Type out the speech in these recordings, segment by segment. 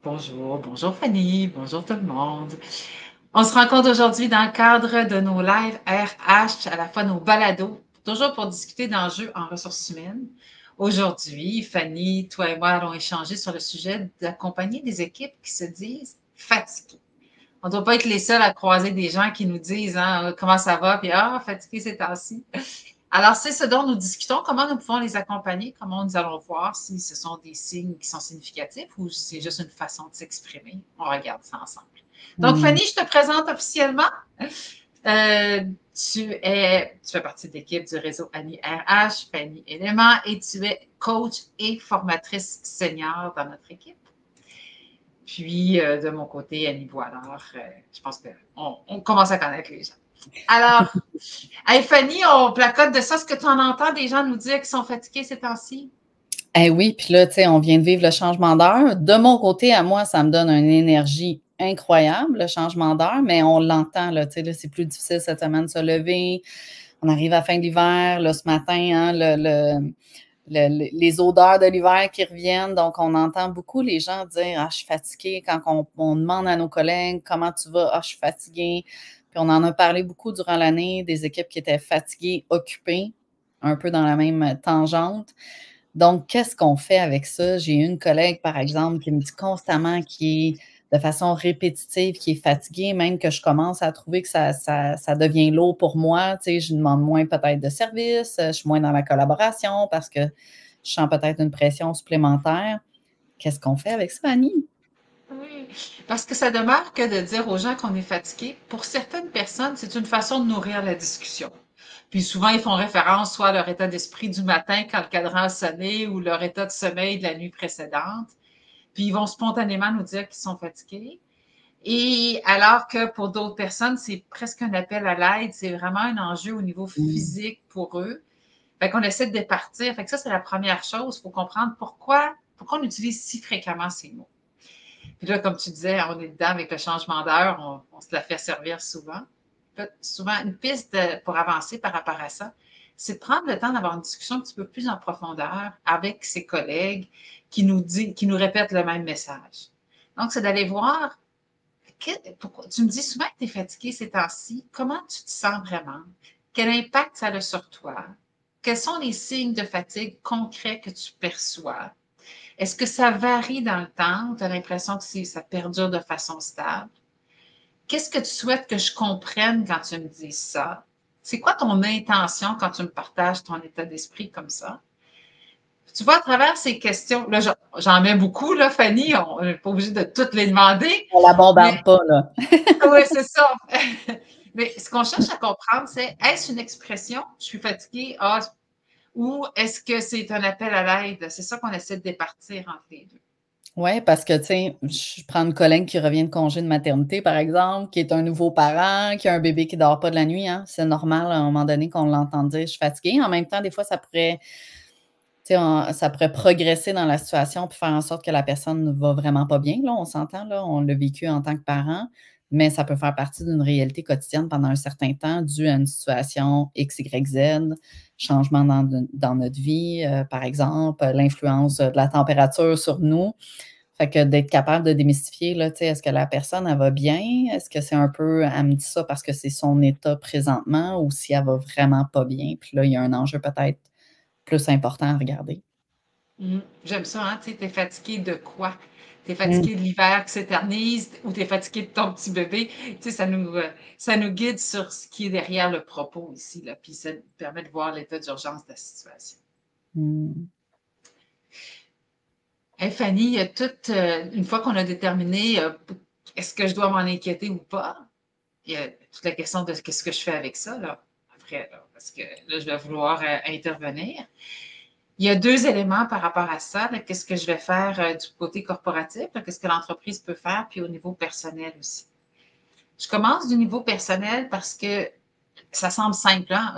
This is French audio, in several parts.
Bonjour, bonjour Fanny, bonjour tout le monde. On se rencontre aujourd'hui dans le cadre de nos lives RH, à la fois nos balados, toujours pour discuter d'enjeux en ressources humaines. Aujourd'hui, Fanny, toi et moi allons échanger sur le sujet d'accompagner des équipes qui se disent fatiguées. On ne doit pas être les seuls à croiser des gens qui nous disent comment ça va, puis fatigué ces temps-ci. Alors, c'est ce dont nous discutons, comment nous pouvons les accompagner, comment nous allons voir si ce sont des signes qui sont significatifs ou si c'est juste une façon de s'exprimer. On regarde ça ensemble. Donc, Fanny, je te présente officiellement. Tu fais partie de l'équipe du réseau Annie RH, Fanny Élément, et tu es coach et formatrice senior dans notre équipe. Puis, de mon côté, Annie Boilard, je pense qu'on commence à connaître les gens. Alors, hey Fanny, on placote de ça. Est-ce que tu en entends des gens nous dire qu'ils sont fatigués ces temps-ci? Oui, puis là, tu sais, on vient de vivre le changement d'heure. De mon côté, à moi, ça me donne une énergie incroyable, le changement d'heure, mais on l'entend, là, tu sais, là, c'est plus difficile cette semaine de se lever. On arrive à la fin de l'hiver, là, ce matin, hein, les odeurs de l'hiver qui reviennent. Donc, on entend beaucoup les gens dire « Ah, je suis fatiguée » quand on demande à nos collègues « Comment tu vas? »« Ah, je suis fatiguée. » Puis on en a parlé beaucoup durant l'année, des équipes qui étaient fatiguées, occupées, un peu dans la même tangente. Donc, qu'est-ce qu'on fait avec ça? J'ai une collègue, par exemple, qui me dit constamment qui est de façon répétitive, qui est fatiguée, même que je commence à trouver que ça devient lourd pour moi. Tu sais, je demande moins peut-être de services, je suis moins dans la collaboration parce que je sens peut-être une pression supplémentaire. Qu'est-ce qu'on fait avec ça, Annie? Oui, parce que ça demeure que de dire aux gens qu'on est fatigué. Pour certaines personnes, c'est une façon de nourrir la discussion. Puis souvent, ils font référence soit à leur état d'esprit du matin quand le cadran a sonné ou leur état de sommeil de la nuit précédente. Puis ils vont spontanément nous dire qu'ils sont fatigués. Et alors que pour d'autres personnes, c'est presque un appel à l'aide, c'est vraiment un enjeu au niveau physique pour eux. Fait qu'on essaie de départir. Fait que ça, c'est la première chose. Il faut comprendre pourquoi on utilise si fréquemment ces mots. Puis là, comme tu disais, on est dedans avec le changement d'heure, on se la fait servir souvent. Souvent, une piste pour avancer par rapport à ça, c'est de prendre le temps d'avoir une discussion un petit peu plus en profondeur avec ses collègues qui nous répètent le même message. Donc, c'est d'aller voir tu me dis souvent que tu es fatigué ces temps-ci. Comment tu te sens vraiment? Quel impact ça a sur toi? Quels sont les signes de fatigue concrets que tu perçois? Est-ce que ça varie dans le temps ou tu as l'impression que ça perdure de façon stable? Qu'est-ce que tu souhaites que je comprenne quand tu me dis ça? C'est quoi ton intention quand tu me partages ton état d'esprit comme ça? Tu vois, à travers ces questions, là, j'en mets beaucoup, là, Fanny, on n'est pas obligé de toutes les demander, On la mais bombarde pas, là. oui, c'est ça. Mais ce qu'on cherche à comprendre, c'est est-ce une expression, je suis fatiguée, ou est-ce que c'est un appel à l'aide? C'est ça qu'on essaie de départir entre les deux. Oui, parce que, tu sais, je prends une collègue qui revient de congé de maternité, par exemple, qui est un nouveau parent, qui a un bébé qui ne dort pas de la nuit, hein. C'est normal, à un moment donné, qu'on l'entende dire: «Je suis fatiguée». En même temps, des fois, ça pourrait, tu sais, ça pourrait progresser dans la situation puis faire en sorte que la personne ne va vraiment pas bien, là, on s'entend, là, on l'a vécu en tant que parent, mais ça peut faire partie d'une réalité quotidienne pendant un certain temps due à une situation X, Y, Z, changement dans notre vie, par exemple, l'influence de la température sur nous. Fait que d'être capable de démystifier, là, tu sais, est-ce que la personne, elle va bien? Est-ce que c'est un peu, elle me dit ça parce que c'est son état présentement ou si elle va vraiment pas bien? Puis là, il y a un enjeu peut-être plus important à regarder. J'aime ça, hein? Tu es fatigué de quoi? Tu es Mmh. fatigué de l'hiver qui s'éternise ou tu es fatigué de ton petit bébé? Tu sais, ça nous guide sur ce qui est derrière le propos ici, là, puis ça nous permet de voir l'état d'urgence de la situation. Mmh. Hey Fanny, il y a une fois qu'on a déterminé est-ce que je dois m'en inquiéter ou pas, il y a toute la question de qu'est-ce que je fais avec ça, là, après, là, parce que là, je vais vouloir intervenir. Il y a deux éléments par rapport à ça. Qu'est-ce que je vais faire du côté corporatif, qu'est-ce que l'entreprise peut faire, puis au niveau personnel aussi. Je commence du niveau personnel parce que ça semble simple. Hein?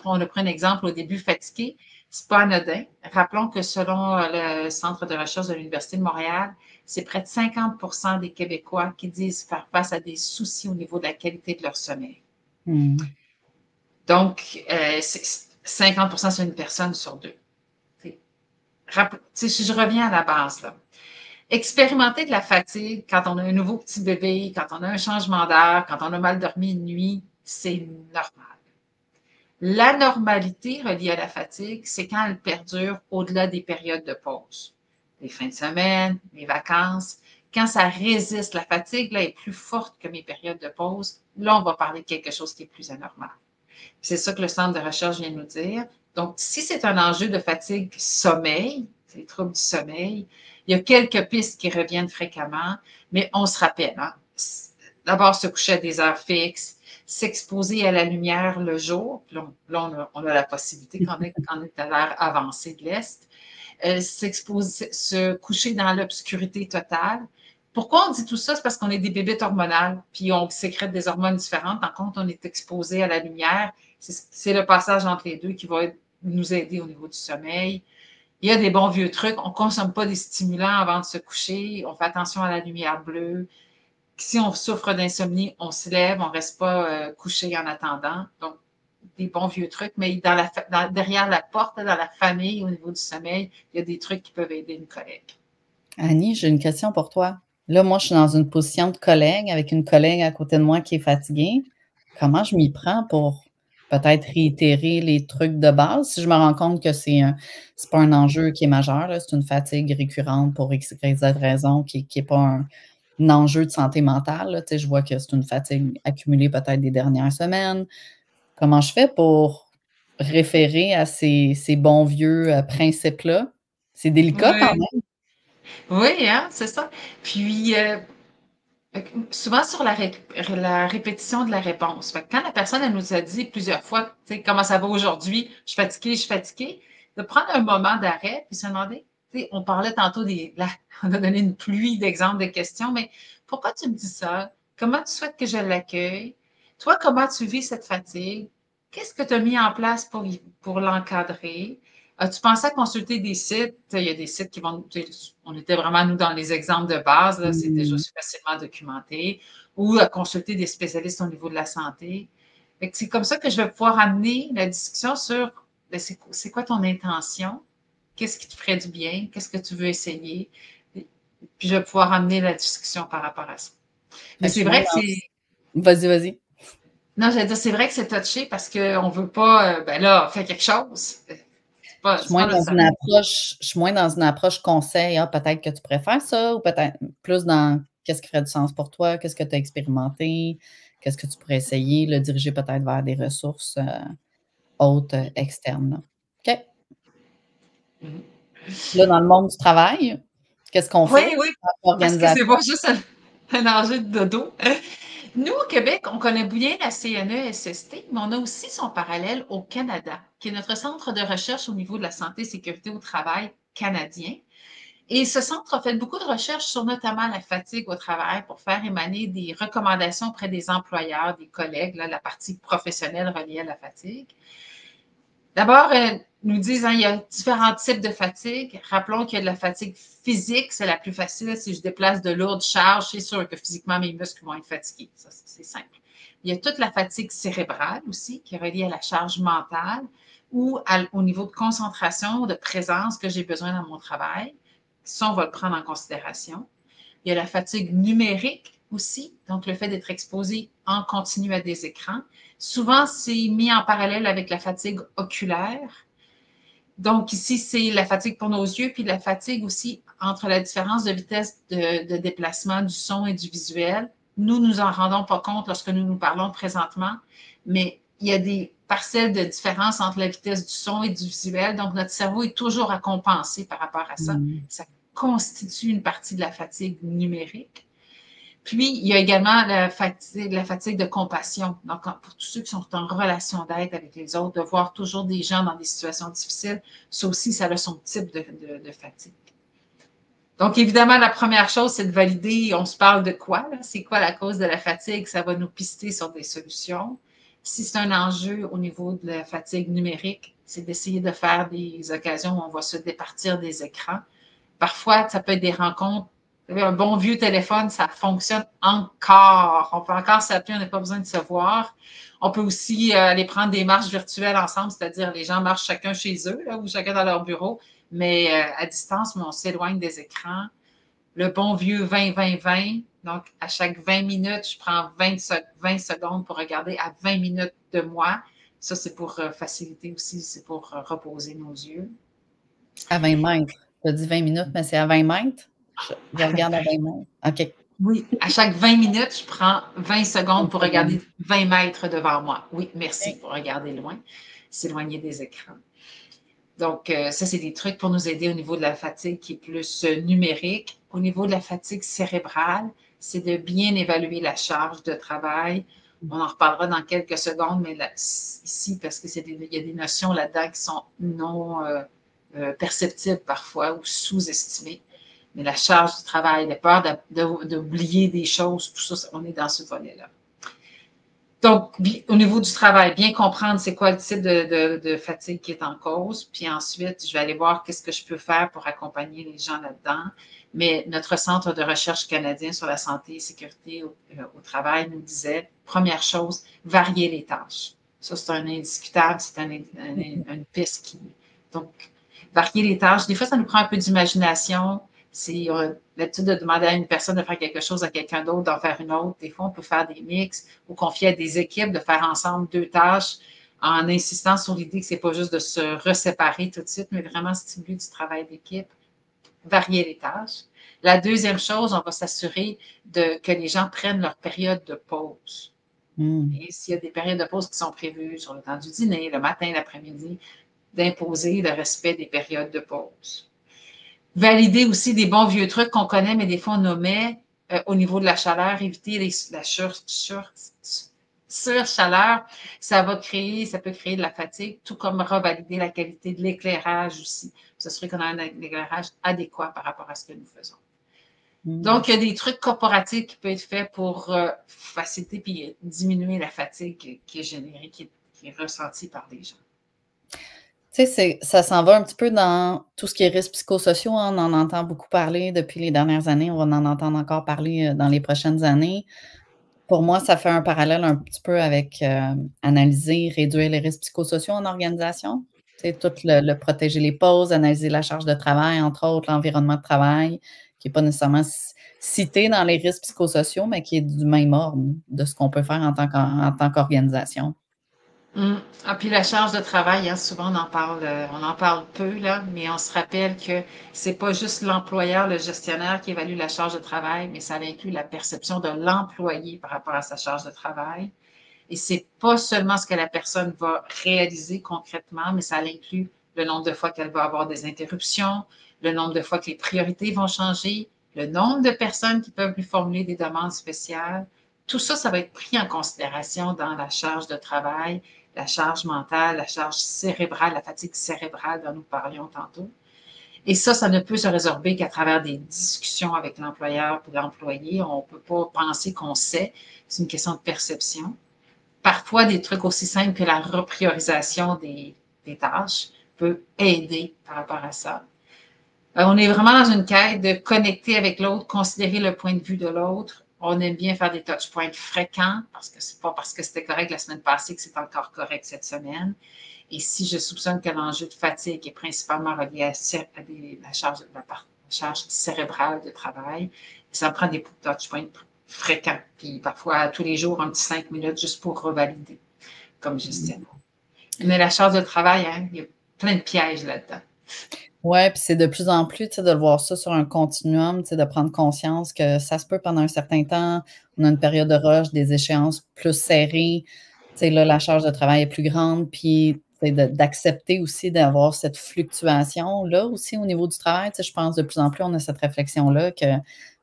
On a pris un exemple au début, fatigué. C'est pas anodin. Rappelons que selon le Centre de recherche de l'Université de Montréal, c'est près de 50% des Québécois qui disent faire face à des soucis au niveau de la qualité de leur sommeil. Mmh. Donc, 50%, c'est une personne sur deux. Si je reviens à la base, là, Expérimenter de la fatigue quand on a un nouveau petit bébé, quand on a un changement d'heure, quand on a mal dormi une nuit, c'est normal. L'anormalité reliée à la fatigue, c'est quand elle perdure au-delà des périodes de pause. Les fins de semaine, les vacances, quand ça résiste, la fatigue là, est plus forte que mes périodes de pause, là, on va parler de quelque chose qui est plus anormal. C'est ça que le centre de recherche vient de nous dire. Donc, si c'est un enjeu de fatigue sommeil, c'est les troubles du sommeil, il y a quelques pistes qui reviennent fréquemment, mais on se rappelle, hein? D'abord se coucher à des heures fixes, s'exposer à la lumière le jour. Là, on a la possibilité quand on est à l'heure avancée de l'Est. Se coucher dans l'obscurité totale. Pourquoi on dit tout ça? C'est parce qu'on est des bébés hormonales, puis on sécrète des hormones différentes. Par contre, on est exposé à la lumière. C'est le passage entre les deux qui va nous aider au niveau du sommeil. Il y a des bons vieux trucs. On ne consomme pas des stimulants avant de se coucher. On fait attention à la lumière bleue. Si on souffre d'insomnie, on se lève, on ne reste pas couché en attendant. Donc, des bons vieux trucs, mais derrière la porte, dans la famille, au niveau du sommeil, il y a des trucs qui peuvent aider une collègue. Annie, j'ai une question pour toi. Là, moi, je suis dans une position de collègue avec une collègue à côté de moi qui est fatiguée. Comment je m'y prends pour peut-être réitérer les trucs de base si je me rends compte que c'est pas un enjeu qui est majeur, c'est une fatigue récurrente pour X, Y, Z raison qui n'est pas un enjeu de santé mentale. Là, je vois que c'est une fatigue accumulée peut-être des dernières semaines. Comment je fais pour référer à ces bons vieux principes-là? C'est délicat quand Oui, même. oui, hein, c'est ça. Puis, souvent sur la répétition de la réponse. Fait que quand la personne, elle nous a dit plusieurs fois, tu sais, comment ça va aujourd'hui, je suis fatiguée, de prendre un moment d'arrêt puis se demander, tu sais, on parlait tantôt on a donné une pluie d'exemples de questions, mais pourquoi tu me dis ça? Comment tu souhaites que je l'accueille? Toi, comment tu vis cette fatigue? Qu'est-ce que tu as mis en place pour l'encadrer? As-tu pensé à consulter des sites? Il y a des sites qui vont. On était vraiment, nous, dans les exemples de base, là, c'est déjà Mmh. facilement documenté, ou à consulter des spécialistes au niveau de la santé. C'est comme ça que je vais pouvoir amener la discussion sur ben, c'est quoi ton intention? Qu'est-ce qui te ferait du bien? Qu'est-ce que tu veux essayer? Puis je vais pouvoir amener la discussion par rapport à ça. Mais Fait que je c'est suis moins vrai que dans c'est. vas-y, vas-y. Non, j'allais dire, c'est vrai que c'est touché parce qu'on ne veut pas, ben là, faire quelque chose. Je suis C'est moins pas dans notre une cerveau. approche je suis moins dans une approche conseil, «Ah, peut-être que tu pourrais faire ça» ou peut-être plus dans qu'est-ce qui ferait du sens pour toi? Qu'est-ce que tu as expérimenté? Qu'est-ce que tu pourrais essayer? Le diriger peut-être vers des ressources, autres, externes, là. OK. Mhm. Là, dans le monde du travail, qu'est-ce qu'on Oui, fait? oui, parce que c'est Organisation? pas juste un enjeu de dodo. Nous, au Québec, on connaît bien la CNESST, mais on a aussi son parallèle au Canada, qui est notre centre de recherche au niveau de la santé et sécurité au travail canadien. Et ce centre a fait beaucoup de recherches sur notamment la fatigue au travail pour faire émaner des recommandations auprès des employeurs, des collègues, là, la partie professionnelle reliée à la fatigue. D'abord, nous disent hein, il y a différents types de fatigue. Rappelons qu'il y a de la fatigue physique, c'est la plus facile. Si je déplace de lourdes charges, c'est sûr que physiquement, mes muscles vont être fatigués. Ça, c'est simple. Il y a toute la fatigue cérébrale aussi, qui est reliée à la charge mentale ou au niveau de concentration, de présence que j'ai besoin dans mon travail. Ça, on va le prendre en considération. Il y a la fatigue numérique aussi, donc le fait d'être exposé en continu à des écrans. Souvent, c'est mis en parallèle avec la fatigue oculaire. Donc ici, c'est la fatigue pour nos yeux, puis la fatigue aussi entre la différence de vitesse de déplacement du son et du visuel. Nous, nous en rendons pas compte lorsque nous nous parlons présentement, mais il y a des parcelles de différence entre la vitesse du son et du visuel. Donc, notre cerveau est toujours à compenser par rapport à ça. Mmh. Ça constitue une partie de la fatigue numérique. Puis, il y a également la fatigue de compassion. Donc, pour tous ceux qui sont en relation d'aide avec les autres, de voir toujours des gens dans des situations difficiles, ça aussi, ça a son type de fatigue. Donc, évidemment, la première chose, c'est de valider, on se parle de quoi, c'est quoi la cause de la fatigue, ça va nous pister sur des solutions. Si c'est un enjeu au niveau de la fatigue numérique, c'est d'essayer de faire des occasions où on va se départir des écrans. Parfois, ça peut être des rencontres. Un bon vieux téléphone, ça fonctionne encore. On peut encore s'appeler, on n'a pas besoin de se voir. On peut aussi aller prendre des marches virtuelles ensemble, c'est-à-dire les gens marchent chacun chez eux là, ou chacun dans leur bureau, mais à distance, mais on s'éloigne des écrans. le bon vieux 20-20-20. Donc, à chaque 20 minutes, je prends 20 secondes pour regarder à 20 minutes de moi. Ça, c'est pour faciliter aussi, c'est pour reposer nos yeux. À 20 mètres. Tu as dit 20 minutes, mais c'est à 20 mètres? Je regarde à 20 mètres. OK. Oui, à chaque 20 minutes, je prends 20 secondes 20 pour secondes. regarder 20 mètres devant moi. Oui, merci OK. pour regarder loin, s'éloigner des écrans. Donc, ça, c'est des trucs pour nous aider au niveau de la fatigue qui est plus numérique. Au niveau de la fatigue cérébrale, c'est de bien évaluer la charge de travail. On en reparlera dans quelques secondes, mais là, ici, parce qu'il y a des notions là-dedans qui sont non perceptibles parfois ou sous-estimées. Mais la charge du travail, la peur d'oublier des choses, tout ça, on est dans ce volet-là. Donc, au niveau du travail, bien comprendre c'est quoi le type de fatigue qui est en cause. Puis ensuite, je vais aller voir qu'est-ce que je peux faire pour accompagner les gens là-dedans. Mais notre Centre de recherche canadien sur la santé et sécurité au travail nous disait, première chose, varier les tâches. Ça, c'est un indiscutable, c'est une piste qui... Donc, varier les tâches. Des fois, ça nous prend un peu d'imagination. Si on a l'habitude de demander à une personne de faire quelque chose, à quelqu'un d'autre d'en faire une autre, des fois, on peut faire des mix ou confier à des équipes de faire ensemble 2 tâches en insistant sur l'idée que ce n'est pas juste de se reséparer tout de suite, mais vraiment stimuler du travail d'équipe, varier les tâches. La deuxième chose, on va s'assurer que les gens prennent leur période de pause. Et s'il y a des périodes de pause qui sont prévues sur le temps du dîner, le matin, l'après-midi, d'imposer le respect des périodes de pause. Valider aussi des bons vieux trucs qu'on connaît, mais des fois on omet au niveau de la chaleur, éviter la surchaleur. Ça peut créer de la fatigue, tout comme revalider la qualité de l'éclairage aussi. S'assurer qu'on a un éclairage adéquat par rapport à ce que nous faisons. Donc, il y a des trucs corporatifs qui peuvent être faits pour faciliter puis diminuer la fatigue qui est générée, qui est ressentie par les gens. Tu sais, ça s'en va un petit peu dans tout ce qui est risques psychosociaux. On en entend beaucoup parler depuis les dernières années. On va en entendre encore parler dans les prochaines années. Pour moi, ça fait un parallèle un petit peu avec analyser, réduire les risques psychosociaux en organisation. Tu sais, tout le protéger les pauses, analyser la charge de travail, entre autres, l'environnement de travail, qui n'est pas nécessairement cité dans les risques psychosociaux, mais qui est du même ordre de ce qu'on peut faire en tant qu'organisation. Ah, puis la charge de travail, hein, souvent on en parle peu, là, mais on se rappelle que c'est pas juste l'employeur, le gestionnaire qui évalue la charge de travail, mais ça inclut la perception de l'employé par rapport à sa charge de travail. Et c'est pas seulement ce que la personne va réaliser concrètement, mais ça inclut le nombre de fois qu'elle va avoir des interruptions, le nombre de fois que les priorités vont changer, le nombre de personnes qui peuvent lui formuler des demandes spéciales. Tout ça, ça va être pris en considération dans la charge de travail, la charge mentale, la charge cérébrale, la fatigue cérébrale dont nous parlions tantôt. Et ça ne peut se résorber qu'à travers des discussions avec l'employeur et l'employé. On ne peut pas penser qu'on sait. C'est une question de perception. Parfois, des trucs aussi simples que la repriorisation des tâches peut aider par rapport à ça. On est vraiment dans une quête de connecter avec l'autre, considérer le point de vue de l'autre. On aime bien faire des touch points fréquents parce que c'est pas parce que c'était correct la semaine passée que c'est encore correct cette semaine. Et si je soupçonne que l'enjeu de fatigue est principalement relié à la charge cérébrale de travail, ça me prend des touch points fréquents, puis parfois tous les jours, un petit 5 minutes juste pour revalider comme gestionnaire. Mais la charge de travail, hein, il y a plein de pièges là-dedans. Oui, puis c'est de plus en plus, tu sais, de voir ça sur un continuum, tu sais, de prendre conscience que ça se peut pendant un certain temps, on a une période de rush, des échéances plus serrées, tu sais, là, la charge de travail est plus grande, puis d'accepter aussi d'avoir cette fluctuation-là aussi au niveau du travail. Tu sais, je pense de plus en plus, on a cette réflexion-là que,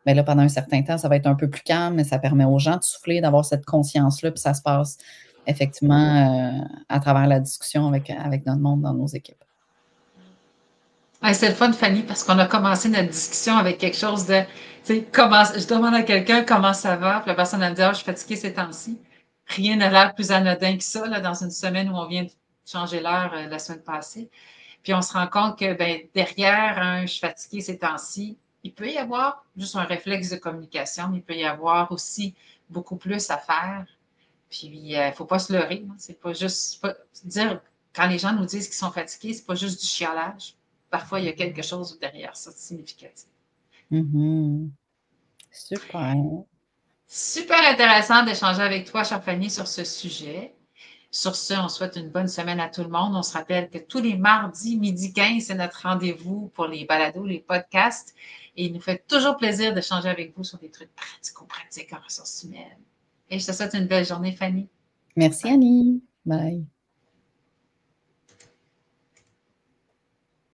bien là, pendant un certain temps, ça va être un peu plus calme, mais ça permet aux gens de souffler, d'avoir cette conscience-là, puis ça se passe effectivement à travers la discussion avec notre monde dans nos équipes. C'est le fun, Fanny, parce qu'on a commencé notre discussion avec quelque chose de, tu sais, je demande à quelqu'un comment ça va, puis la personne va me dire, je suis fatiguée ces temps-ci. Rien n'a l'air plus anodin que ça, là, dans une semaine où on vient de changer l'heure la semaine passée. Puis on se rend compte que ben, derrière je suis fatiguée ces temps-ci, il peut y avoir juste un réflexe de communication, mais il peut y avoir aussi beaucoup plus à faire. Puis il ne faut pas se leurrer. Hein. C'est pas juste dire, quand les gens nous disent qu'ils sont fatigués, c'est pas juste du chialage. Parfois, il y a quelque chose derrière ça de significatif. Mhm. Super. Super intéressant d'échanger avec toi, chère Fanny, sur ce sujet. Sur ce, on souhaite une bonne semaine à tout le monde. On se rappelle que tous les mardis, midi 15, c'est notre rendez-vous pour les balados, les podcasts. Et il nous fait toujours plaisir d'échanger avec vous sur des trucs pratico-pratiques en ressources humaines. Et je te souhaite une belle journée, Fanny. Merci, Bye. Annie. Bye.